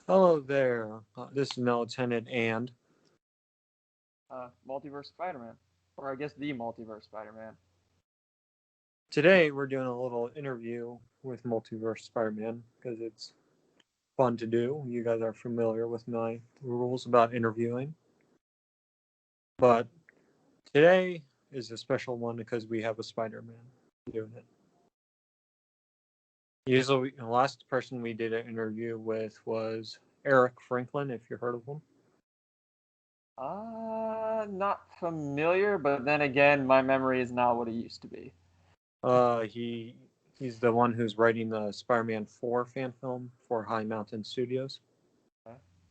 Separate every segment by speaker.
Speaker 1: Hello there. This is Lieutenant and
Speaker 2: Multiverse Spider-Man, or I guess the Multiverse Spider-Man.
Speaker 1: today we're doing a little interview with Multiverse Spider-Man because it's fun to do. You guys are familiar with my rules about interviewing. But today is a special one because we have a Spider-Man doing it. Usually, the last person we did an interview with was Eric Franklin, if you heard of him.
Speaker 2: Not familiar, but then again, my memory is not what it used to be.
Speaker 1: He's the one who's writing the Spider-Man 4 fan film for High Mountain Studios.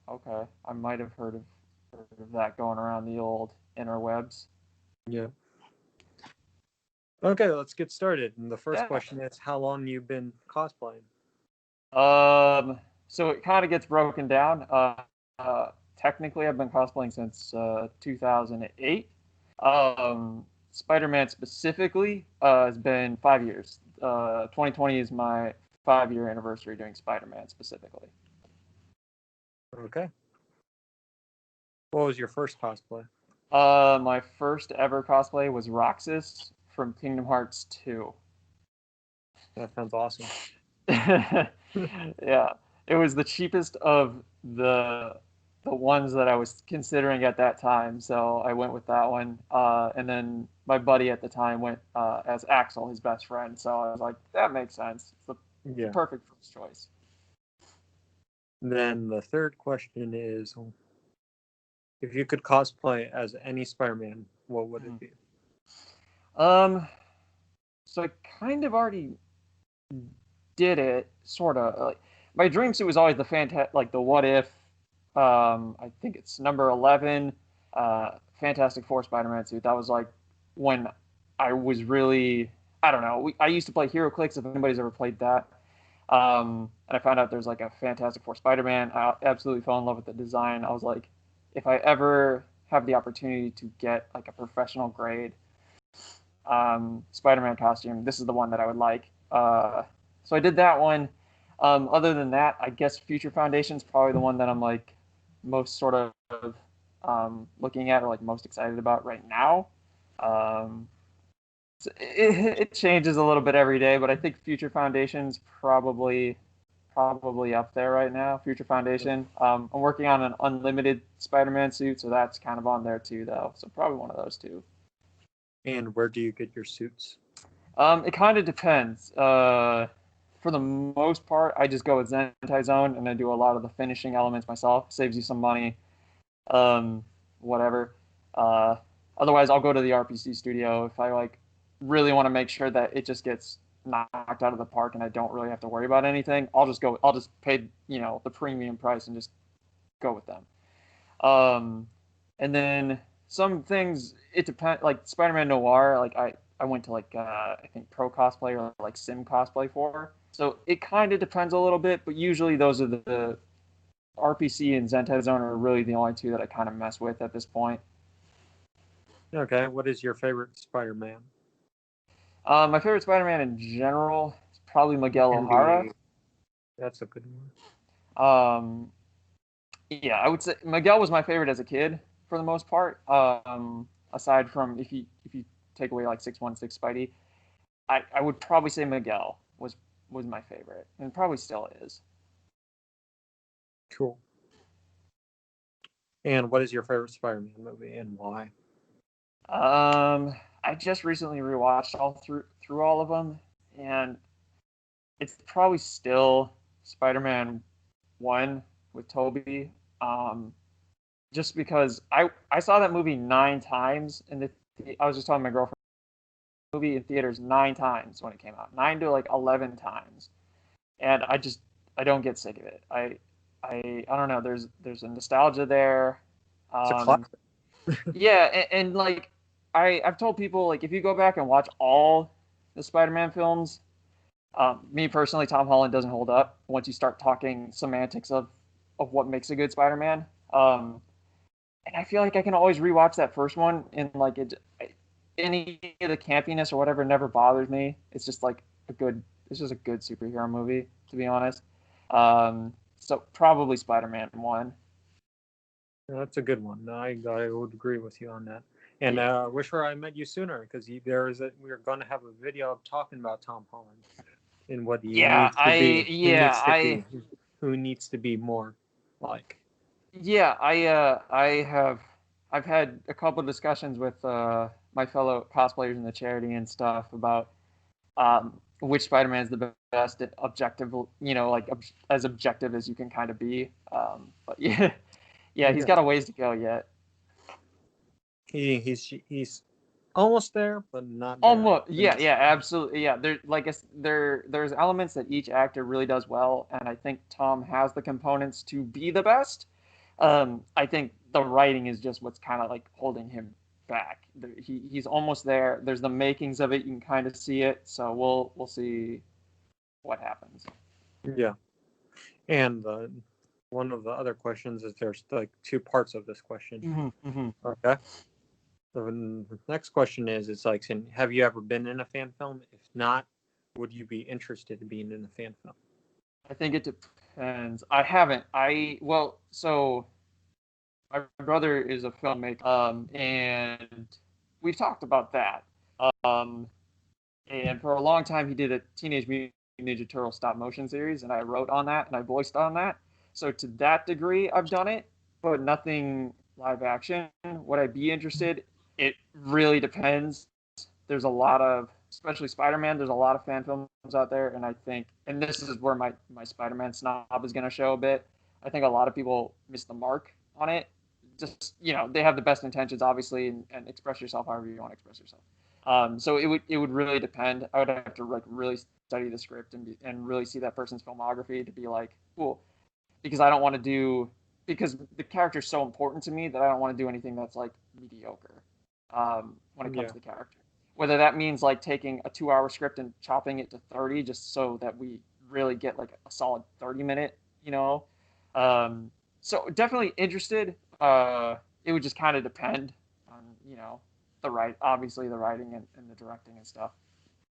Speaker 2: Okay, I might have heard of that going around the old interwebs.
Speaker 1: Yeah. Okay, let's get started. And the first
Speaker 2: Yeah.
Speaker 1: question is, how long you been cosplaying?
Speaker 2: So it kind of gets broken down. Technically, I've been cosplaying since 2008. Spider-Man specifically has been 5 years. 2020 is my 5-year anniversary doing Spider-Man specifically.
Speaker 1: Okay. What was your first cosplay?
Speaker 2: My first ever cosplay was Roxas from Kingdom Hearts 2.
Speaker 1: That sounds awesome.
Speaker 2: Yeah, it was the cheapest of the ones that I was considering at that time, so I went with that one. And then my buddy at the time went as Axel, his best friend. So I was like, that makes sense. It's the
Speaker 1: Yeah.
Speaker 2: perfect first choice.
Speaker 1: Then the third question is, if you could cosplay as any Spider-Man, what would it be?
Speaker 2: Um, so I kind of already did it, sort of. Like my dream suit was always like the What If. I think it's number 11, Fantastic Four Spider-Man suit. That was like when I was really, I don't know. I used to play HeroClix, if anybody's ever played that. And I found out there's like a Fantastic Four Spider-Man. I absolutely fell in love with the design. I was like, if I ever have the opportunity to get like a professional grade Spider-Man costume, this is the one that I would like. So I did that one. Other than that, I guess Future Foundation is probably the one that I'm like most sort of looking at or like most excited about right now. Um, so it changes a little bit every day, but I think Future Foundation's probably up there right now. Future Foundation. I'm working on an unlimited Spider-Man suit, so that's kind of on there too, though. So probably one of those two.
Speaker 1: And where do you get your suits?
Speaker 2: It kind of depends. For the most part, I just go with Zentai Zone and I do a lot of the finishing elements myself. Saves you some money. Um, Whatever. Uh, Otherwise, I'll go to the RPC studio if I like really want to make sure that it just gets knocked out of the park and I don't really have to worry about anything. I'll just go. I'll just pay the premium price and just go with them. Um, and then some things it depends. Like Spider-Man Noir, like I went to like I think Pro Cosplay or like Sim Cosplay for. So it kind of depends a little bit, but usually those are the RPC and Zentai Zone are really the only two that I kind of mess with at this point.
Speaker 1: Okay, what is your favorite Spider-Man?
Speaker 2: My favorite Spider-Man in general is probably Miguel
Speaker 1: Can
Speaker 2: O'Hara.
Speaker 1: be. That's a good one.
Speaker 2: Um, yeah, I would say Miguel was my favorite as a kid for the most part. Aside from if you take away like 616 Spidey, I would probably say Miguel was my favorite and probably still is.
Speaker 1: Cool. And what is your favorite Spider-Man movie and why?
Speaker 2: I just recently rewatched all through all of them, and it's probably still Spider-Man One with Tobey. Just because I saw that movie 9 times, and I was just telling my girlfriend movie in theaters 9 times when it came out, 9 to like 11 times, and I don't get sick of it. I don't know. There's a nostalgia there.
Speaker 1: It's a
Speaker 2: Um,
Speaker 1: classic.
Speaker 2: yeah, and like I've told people like if you go back and watch all the Spider-Man films, me personally, Tom Holland doesn't hold up once you start talking semantics of what makes a good Spider-Man. And I feel like I can always rewatch that first one and like any of the campiness or whatever never bothers me. It's just like it's just a good superhero movie, to be honest. Um, So probably Spider-Man 1.
Speaker 1: That's a good one. I would agree with you on that. And
Speaker 2: Yeah.
Speaker 1: wish I met you sooner because we're going to have a video of talking about Tom Holland and what he
Speaker 2: Yeah,
Speaker 1: needs to be.
Speaker 2: I
Speaker 1: Who needs to be more like.
Speaker 2: yeah, I've had a couple of discussions with my fellow cosplayers in the charity and stuff about which Spider-Man is the best at objective, like as objective as you can kind of be. But yeah, yeah, he's
Speaker 1: Yeah,
Speaker 2: got a ways to go yet.
Speaker 1: he's almost there, but not there.
Speaker 2: Almost, yeah, yeah, absolutely, yeah. There's elements that each actor really does well, and I think Tom has the components to be the best. I think the writing is just what's kind of like holding him back. He's almost there. There's the makings of it. You can kind of see it. So we'll see what happens.
Speaker 1: Yeah, and one of the other questions is there's like two parts of this question.
Speaker 2: Mm-hmm, mm-hmm.
Speaker 1: Okay. So the next question is, it's like, have you ever been in a fan film? If not, would you be interested in being in a fan film?
Speaker 2: I think it depends. I haven't. So my brother is a filmmaker, and we've talked about that. Um, and for a long time, he did a Teenage Mutant Ninja Turtle stop motion series, and I wrote on that and I voiced on that. So to that degree, I've done it, but nothing live action. Would I be interested? It really depends. There's a lot of, especially Spider-Man. There's a lot of fan films out there, and I think, and this is where my Spider-Man snob is going to show a bit. I think a lot of people miss the mark on it. Just they have the best intentions, obviously, and express yourself however you want to express yourself. So it would really depend. I would have to like really study the script and really see that person's filmography to be like, cool, because I don't want to do, because the character is so important to me that I don't want to do anything that's like mediocre when it comes
Speaker 1: Yeah.
Speaker 2: to the character. Whether that means like taking a 2 hour script and chopping it to 30 just so that we really get like a solid 30 minute, you know. Um, so definitely interested. It would just kind of depend on, obviously the writing and the directing and stuff.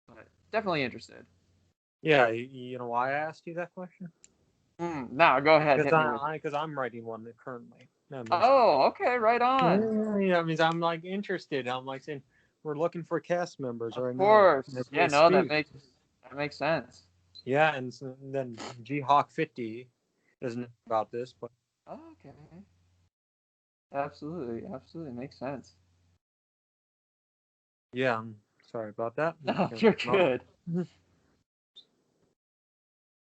Speaker 2: But definitely interested.
Speaker 1: Yeah, you know why I asked you that question?
Speaker 2: Now go ahead,
Speaker 1: Because
Speaker 2: hit me with it.
Speaker 1: because I'm writing one currently. That means,
Speaker 2: Oh, okay, right on.
Speaker 1: yeah, that means I'm like interested. I'm like saying we're looking for cast members
Speaker 2: Of
Speaker 1: right now
Speaker 2: course.
Speaker 1: as
Speaker 2: Yeah,
Speaker 1: we
Speaker 2: no,
Speaker 1: speak.
Speaker 2: that makes sense.
Speaker 1: Yeah, and then G Hawk 50 isn't about this, but
Speaker 2: Okay. Absolutely, absolutely makes sense.
Speaker 1: yeah, I'm sorry about that.
Speaker 2: No, you're good.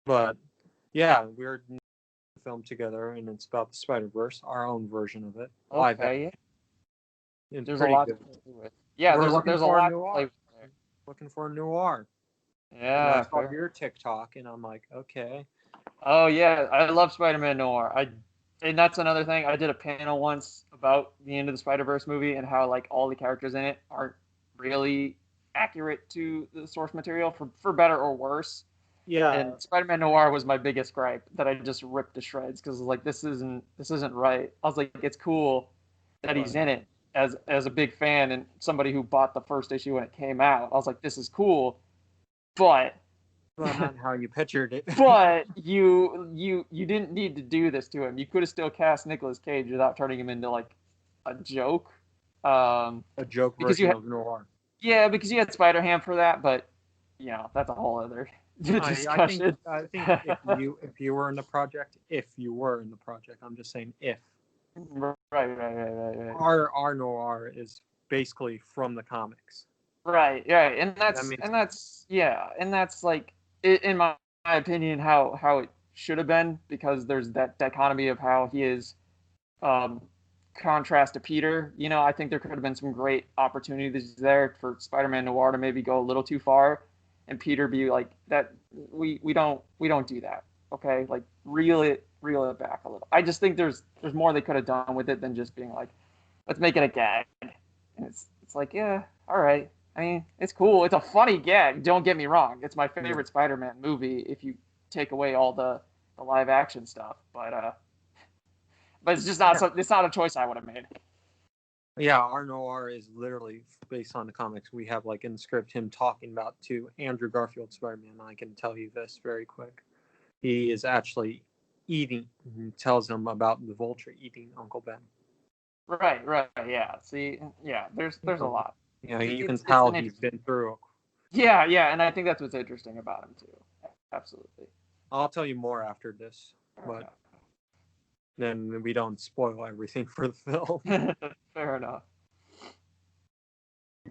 Speaker 1: But yeah, we're film together, and it's about the Spider Verse, our own version of it, live action.
Speaker 2: Okay, yeah.
Speaker 1: It's
Speaker 2: There's a
Speaker 1: pretty
Speaker 2: lot to
Speaker 1: good.
Speaker 2: play with. Yeah,
Speaker 1: We're looking
Speaker 2: there's a
Speaker 1: for a
Speaker 2: lot to play
Speaker 1: noir.
Speaker 2: with there.
Speaker 1: Looking for a noir. And I
Speaker 2: Yeah,
Speaker 1: saw
Speaker 2: fair.
Speaker 1: your TikTok, and I'm like, okay.
Speaker 2: Oh yeah, I love Spider-Man Noir. And that's another thing. I did a panel once about the end of the Spider-Verse movie and how like all the characters in it aren't really accurate to the source material for better or worse.
Speaker 1: Yeah,
Speaker 2: And Spider-Man Noir was my biggest gripe that I just ripped to shreds because like this isn't right. I was like, it's cool that he's
Speaker 1: but,
Speaker 2: in it as a big fan and somebody who bought the first issue when it came out. I was like, this is cool, but
Speaker 1: but not how you pictured it.
Speaker 2: but you didn't need to do this to him. You could have still cast Nicolas Cage without turning him into like a joke.
Speaker 1: A joke
Speaker 2: Because you
Speaker 1: version
Speaker 2: had
Speaker 1: of noir.
Speaker 2: yeah, because you had Spider Ham for that, but that's a whole other discussion.
Speaker 1: I think if you were in the project, I'm just saying if
Speaker 2: Right.
Speaker 1: our noir is basically from the comics.
Speaker 2: Right, right, and
Speaker 1: That
Speaker 2: that's
Speaker 1: means
Speaker 2: and that's yeah, and that's like in my opinion how it should have been because there's that dichotomy of how he is um, contrast to Peter. I think there could have been some great opportunities there for Spider-Man Noir to maybe go a little too far, and Peter be like that. We don't do that. Okay, like reel it back a little. I just think there's more they could have done with it than just being like, let's make it a gag. And it's like, yeah, all right. I mean, it's cool. It's a funny gag. Don't get me wrong. It's my
Speaker 1: yeah.
Speaker 2: favorite Spider-Man movie if you take away all the live action stuff. But it's just not
Speaker 1: Yeah.
Speaker 2: it's not a choice I would have made.
Speaker 1: Yeah, our noir is literally based on the comics. We have like in the script him talking about to Andrew Garfield Spider-Man. I can tell you this very quick. He is actually eating. He tells him about the vulture eating Uncle Ben.
Speaker 2: Right, yeah. See, yeah, there's a lot.
Speaker 1: Yeah, you can
Speaker 2: It's
Speaker 1: tell
Speaker 2: an
Speaker 1: he's
Speaker 2: interesting.
Speaker 1: been through.
Speaker 2: Yeah, and I think that's what's interesting about him too. Absolutely.
Speaker 1: I'll tell you more after this,
Speaker 2: Fair
Speaker 1: but then we don't spoil everything for the film.
Speaker 2: enough. Fair enough.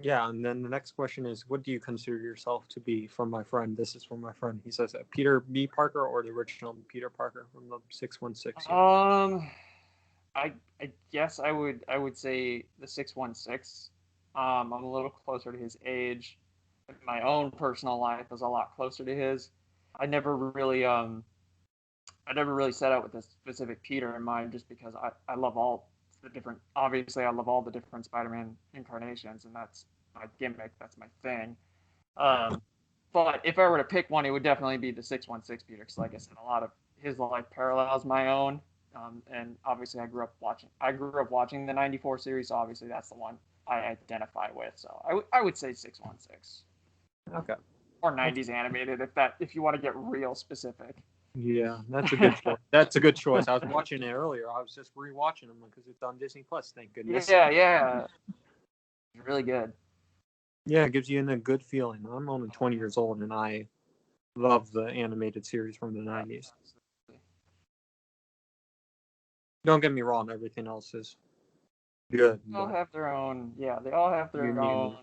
Speaker 1: Yeah, and then the next question is, what do you consider yourself to be? From my friend, this is from my friend. He says, Peter B. Parker or the original Peter Parker from the 616 series.
Speaker 2: I guess I would say the 616. I'm a little closer to his age. My own personal life is a lot closer to his. I never really I never really set out with a specific Peter in mind, just because I love all the different. Obviously, I love all the different Spider-Man incarnations, and that's my gimmick. That's my thing. Um, but if I were to pick one, it would definitely be the 616 Peter, because like I said, a lot of his life parallels my own. And obviously, I grew up watching the '94 series, so obviously that's the one I identify with. So I would say 616
Speaker 1: Okay.
Speaker 2: or '90s animated, if you want to get real specific.
Speaker 1: Yeah, that's a good choice. That's a good choice. I was watching it earlier. I was just rewatching them because it's on Disney Plus. Thank goodness.
Speaker 2: Yeah, it's really good.
Speaker 1: Yeah, it gives you a good feeling. I'm only 20 years old and I love the animated series from the 90s. Don't get me wrong, everything else is good.
Speaker 2: They all have their own. Yeah, they all have their own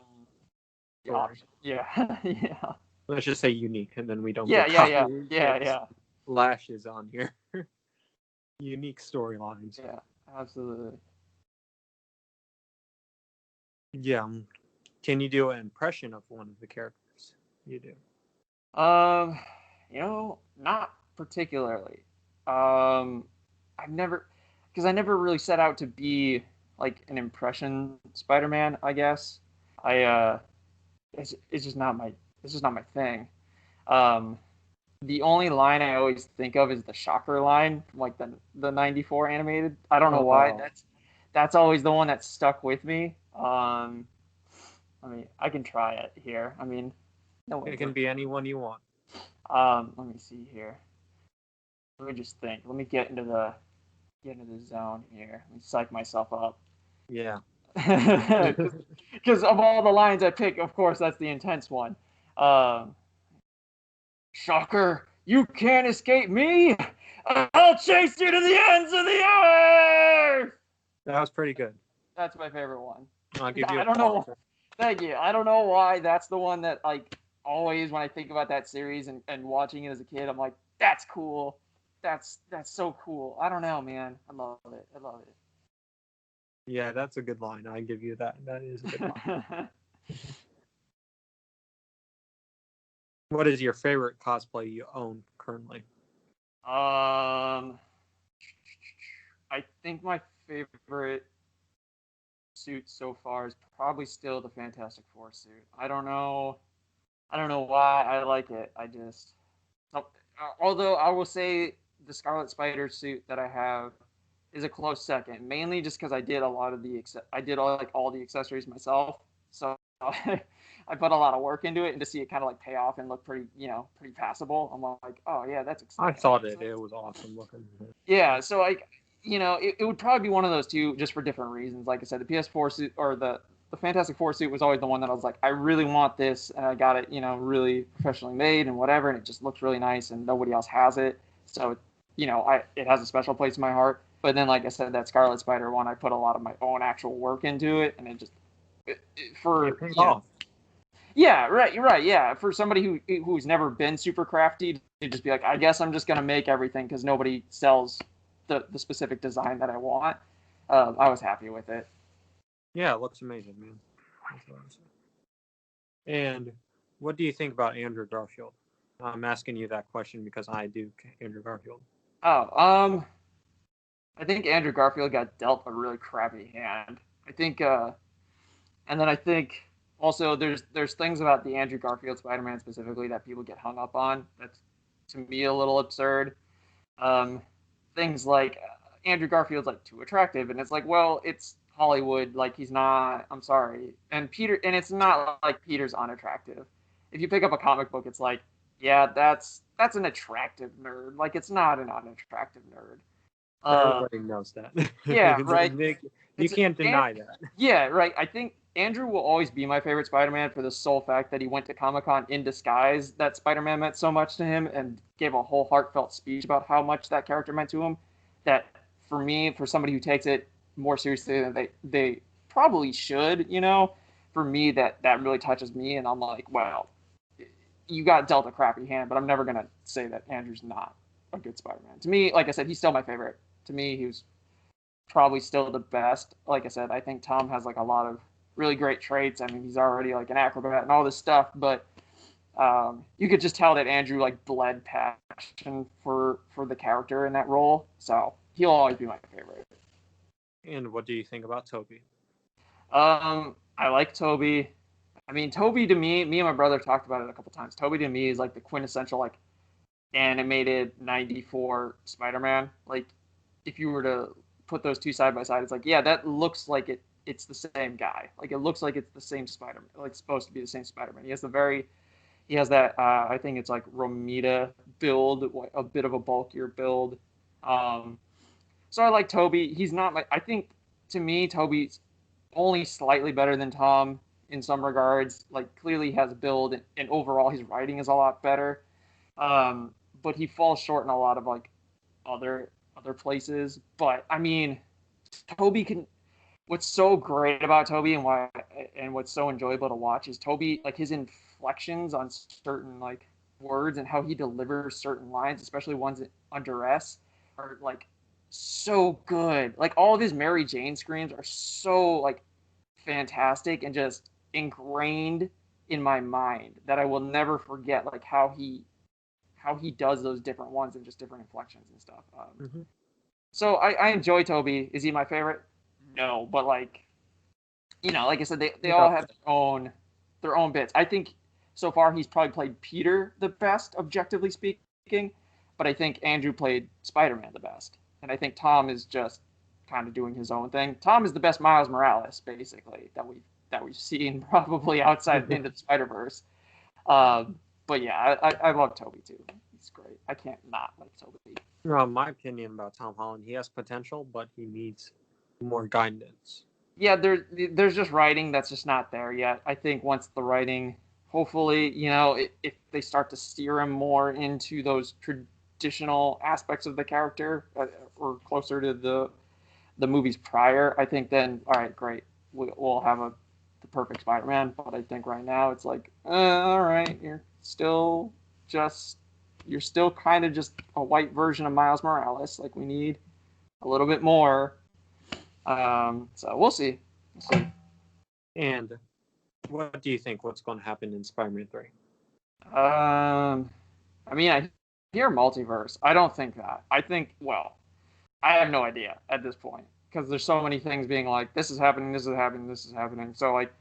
Speaker 2: options. Yeah, yeah.
Speaker 1: Let's just say unique, and then we don't
Speaker 2: Yeah,
Speaker 1: get
Speaker 2: yeah.
Speaker 1: lashes on here. Unique storylines.
Speaker 2: Yeah, absolutely.
Speaker 1: Yeah. Can you do an impression of one of the characters? You do.
Speaker 2: Um, not particularly. I've never, because I never really set out to be like an impression Spider-Man, I guess. I it's just not my thing. Um, the only line I always think of is the Shocker line from like the '94 animated. I don't know why. That's always the one that's stuck with me. I mean, I can try it here. I mean, no
Speaker 1: It can be anyone you want.
Speaker 2: Let me see here. Let me just think. Let me get into the zone here. Let me psych myself up.
Speaker 1: Yeah.
Speaker 2: Because of all the lines I pick, of course, that's the intense one. Um, Shocker, you can't escape me. I'll chase you to the ends of the earth.
Speaker 1: That was pretty good.
Speaker 2: That's my favorite one.
Speaker 1: I'll give you
Speaker 2: I
Speaker 1: a
Speaker 2: don't know.
Speaker 1: pause.
Speaker 2: Thank you. I don't know why that's the one that like always when I think about that series and watching it as a kid, I'm like, that's cool. That's so cool. I don't know, man. I love it. I love it.
Speaker 1: Yeah, that's a good line. I give you that. That is a good line. What is your favorite cosplay you own currently?
Speaker 2: I think my favorite suit so far is probably still the Fantastic Four suit. I don't know. I don't know why I like it. I just, although I will say the Scarlet Spider suit that I have is a close second, mainly just because I did a lot of I did all the accessories myself, so I put a lot of work into it, and to see it kind of like pay off and look pretty passable, I'm like, oh yeah, that's
Speaker 1: I
Speaker 2: exciting.
Speaker 1: thought it was awesome looking.
Speaker 2: Yeah, so like it would probably be one of those two, just for different reasons. Like I said, the PS4 suit or the Fantastic Four suit was always the one that I was like, I really want this, and I got it, really professionally made and whatever, and it just looks really nice, and nobody else has it, so it has a special place in my heart. But then, like I said, that Scarlet Spider one, I put a lot of my own actual work into it, and it just
Speaker 1: It paid off.
Speaker 2: yeah, right. You're right. Yeah, for somebody who's never been super crafty, to just be like, I guess I'm just gonna make everything because nobody sells the specific design that I want. I was happy with it.
Speaker 1: Yeah, it looks amazing, man. And what do you think about Andrew Garfield? I'm asking you that question because I do Andrew Garfield.
Speaker 2: Oh, I think Andrew Garfield got dealt a really crappy hand. I think, and then I think also there's things about the Andrew Garfield Spider-Man specifically that people get hung up on. That's to me a little absurd. Um, Things like Andrew Garfield's like too attractive, and it's like, well, it's Hollywood. Like he's not. I'm sorry. And it's not like Peter's unattractive. If you pick up a comic book, it's like Yeah, that's an attractive nerd. Like, it's not an unattractive nerd.
Speaker 1: Everybody knows that.
Speaker 2: Yeah, right.
Speaker 1: You
Speaker 2: It's
Speaker 1: can't deny that.
Speaker 2: Yeah, right. I think Andrew will always be my favorite Spider-Man for the sole fact that he went to Comic-Con in disguise. That Spider-Man meant so much to him and gave a whole heartfelt speech about how much that character meant to him. That for me, for somebody who takes it more seriously than they probably should, for me that really touches me, and I'm like, well, you got dealt a crappy hand, but I'm never gonna say that Andrew's not a good Spider-Man. To me, like I said, he's still my favorite. To me, he was probably still the best. Like I said, I think Tom has like a lot of really great traits. I mean, he's already like an acrobat and all this stuff, but you could just tell that Andrew like bled passion for the character in that role. So he'll always be my favorite.
Speaker 1: And what do you think about Toby?
Speaker 2: I like Toby. I mean, Toby to me and my brother talked about it a couple times. Toby to me is like the quintessential like animated '94 Spider-Man. Like if you were to put those two side by side, it's like, yeah, that looks like it's the same guy. Like it looks like it's the same Spider-Man. Like it's supposed to be the same Spider-Man. He has that I think it's like Romita build, a bit of a bulkier build. Um, so I like Toby. He's not like, I think to me Toby's only slightly better than Tom in some regards. Like clearly he has build, and overall his writing is a lot better. But he falls short in a lot of like other places. But I mean, Toby can. What's so great about Toby and what's so enjoyable to watch is Toby, like his inflections on certain like words and how he delivers certain lines, especially ones under S, are like so good. Like all of his Mary Jane screams are so like fantastic and just ingrained in my mind that I will never forget. Like how he does those different ones and just different inflections and stuff.
Speaker 1: Mm-hmm.
Speaker 2: So I enjoy Toby. Is he my favorite? No, but like like I said, they
Speaker 1: He's
Speaker 2: all
Speaker 1: up
Speaker 2: have their own bits. I think so far he's probably played Peter the best, objectively speaking, but I think Andrew played Spider-Man the best, and I think Tom is just kind of doing his own thing. Tom is the best Miles Morales, basically, that we've seen probably outside of
Speaker 1: there.
Speaker 2: Into the Spider-Verse. But yeah, I love Toby too. He's great. I can't not like Toby.
Speaker 1: My opinion about Tom Holland, he has potential, but he needs more guidance.
Speaker 2: Yeah, there's just writing that's just not there yet. I think once the writing, hopefully, if they start to steer him more into those traditional aspects of the character, or closer to the movies prior, I think then all right, great, we'll have the perfect Spider-Man. But I think right now it's like, all right, just you're still kind of just a white version of Miles Morales. Like we need a little bit more. So we'll see. We'll see.
Speaker 1: And what do you think? What's going to happen in Spider-Man 3?
Speaker 2: I mean, I hear multiverse. I don't think that. I think, well, I have no idea at this point because there's so many things being like, this is happening, this is happening, this is happening. So, like,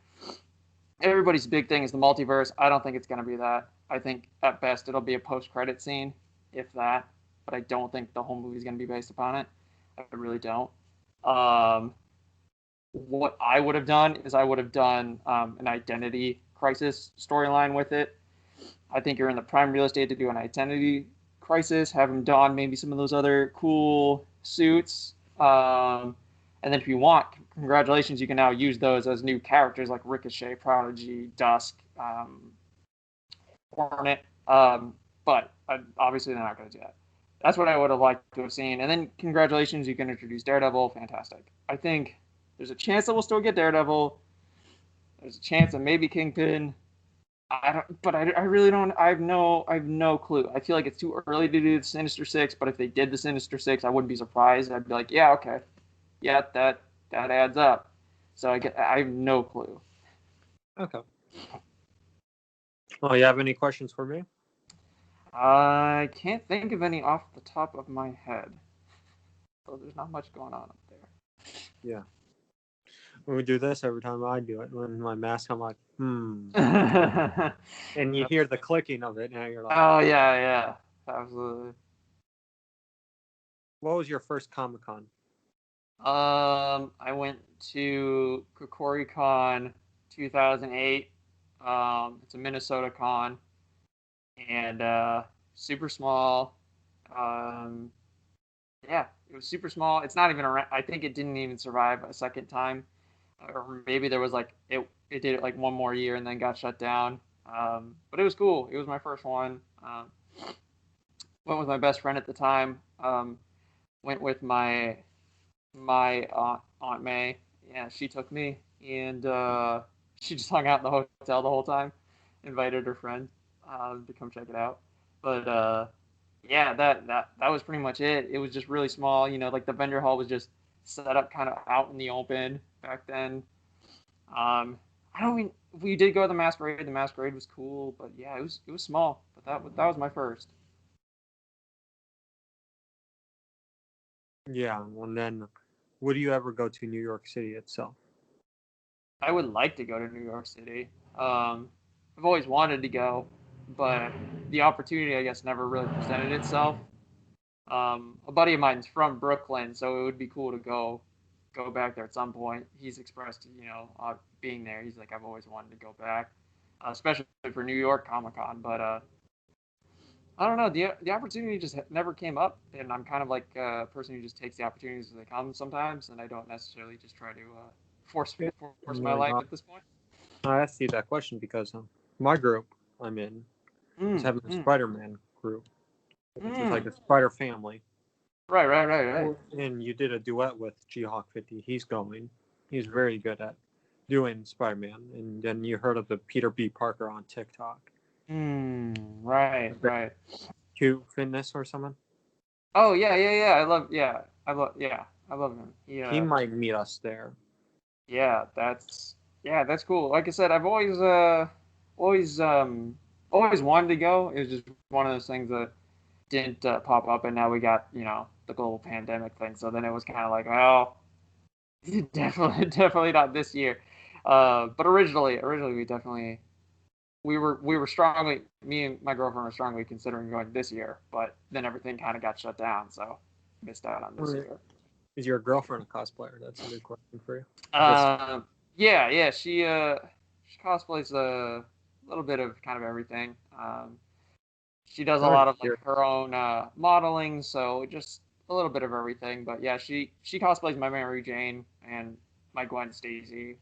Speaker 2: everybody's big thing is the multiverse. I don't think it's going to be that. I think at best it'll be a post-credit scene, if that. But I don't think the whole movie is going to be based upon it. I really don't. Um, what I would have done is I would have done an identity crisis storyline with it. I think you're in the prime real estate to do an identity crisis, have him don maybe some of those other cool suits. And then if you want, congratulations, you can now use those as new characters like Ricochet, Prodigy, Dusk, Hornet. But obviously they're not going to do that. That's what I would have liked to have seen. And then congratulations, you can introduce Daredevil. Fantastic. I think there's a chance that we'll still get Daredevil. There's a chance that maybe Kingpin. I really don't. I have no clue. I feel like it's too early to do the Sinister Six. But if they did the Sinister Six, I wouldn't be surprised. I'd be like, yeah, okay, yeah, that adds up. So I have no clue.
Speaker 1: Okay. Well, you have any questions for me?
Speaker 2: I can't think of any off the top of my head. So there's not much going on up there.
Speaker 1: Yeah. When we do this, every time I do it, when my mask, I'm like, And you hear the clicking of it, and you're like,
Speaker 2: Oh yeah, absolutely.
Speaker 1: what was your first Comic Con?
Speaker 2: I went to KokoriCon 2008. It's a Minnesota con. and super small. Um, yeah, it was super small. It's not even around. I think it didn't even survive a second time, or maybe there was like it did it like one more year and then got shut down. But it was cool. It was my first one. Went with my best friend at the time. Went with my aunt May. Yeah, she took me, and she just hung out in the hotel the whole time. Invited her friend to come check it out. But yeah, that was pretty much it. It was just really small. You know, like the vendor hall was just set up kind of out in the open back then. I don't mean we did go to the masquerade. The masquerade was cool, but yeah, it was small. But that was my first.
Speaker 1: Yeah, and then would you ever go to New York City itself?
Speaker 2: I would like to go to New York City. I've always wanted to go, but the opportunity, I guess, never really presented itself. A buddy of mine's from Brooklyn, so it would be cool to go back there at some point. He's expressed, being there. He's like, I've always wanted to go back, especially for New York Comic Con. But I don't know. The opportunity just never came up, and I'm kind of like a person who just takes the opportunities as they come sometimes, and I don't necessarily just try to force
Speaker 1: Yeah.
Speaker 2: force my life at this point.
Speaker 1: I asked you that question because my group I'm in is
Speaker 2: Mm,
Speaker 1: having a
Speaker 2: mm,
Speaker 1: Spider-Man group, which is like
Speaker 2: mm.
Speaker 1: a Spider family.
Speaker 2: Right.
Speaker 1: And you did a duet with G-Hawk 50. He's going. He's very good at doing Spider-Man. And then you heard of the Peter B. Parker on TikTok.
Speaker 2: Right.
Speaker 1: Q Fitness or something.
Speaker 2: Oh yeah. I love him.
Speaker 1: He might meet us there.
Speaker 2: Yeah, that's cool. Like I said, I've always always wanted to go. It was just one of those things that didn't pop up, and now we got the global pandemic thing. So then it was kind of like, well, definitely not this year. But originally we were strongly, me and my girlfriend were strongly considering going this year, but then everything kind of got shut down, so missed out on this year.
Speaker 1: Is your girlfriend a cosplayer? That's a good question for you.
Speaker 2: Uh, yeah, she cosplays a little bit of kind of everything. She does a lot of like her own modeling, so just a little bit of everything. But yeah, she cosplays my Mary Jane and my Gwen Stacy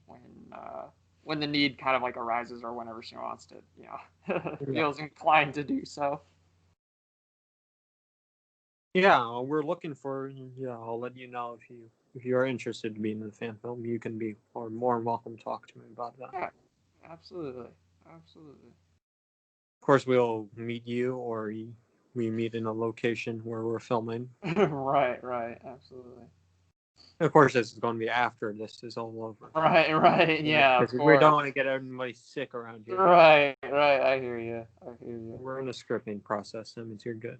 Speaker 2: when the need kind of like arises or whenever she wants to,
Speaker 1: Yeah.
Speaker 2: feels inclined to do so.
Speaker 1: Yeah, we're looking for. Yeah, I'll let you know if you are interested in being in the fan film. You can be or more welcome to talk to me about that.
Speaker 2: Yeah, absolutely.
Speaker 1: Of course, we'll meet you or we meet in a location where we're filming.
Speaker 2: Right, absolutely.
Speaker 1: Of course, this is going to be after this is all over.
Speaker 2: Right, yeah, of
Speaker 1: Because we don't
Speaker 2: course.
Speaker 1: want to get everybody sick around here.
Speaker 2: Right. I hear you.
Speaker 1: We're in the scripting process. That means you're good.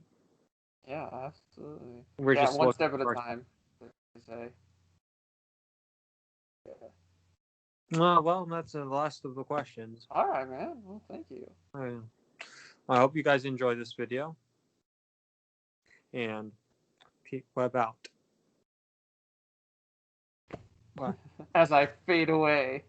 Speaker 2: Yeah, absolutely.
Speaker 1: We're
Speaker 2: Yeah,
Speaker 1: just
Speaker 2: one
Speaker 1: looking
Speaker 2: step at a
Speaker 1: for.
Speaker 2: time, they say. Yeah.
Speaker 1: Well, that's the last of the questions.
Speaker 2: All right, man. Well, thank you.
Speaker 1: I hope you guys enjoy this video. And Pete Web out. Bye.
Speaker 2: As I fade away.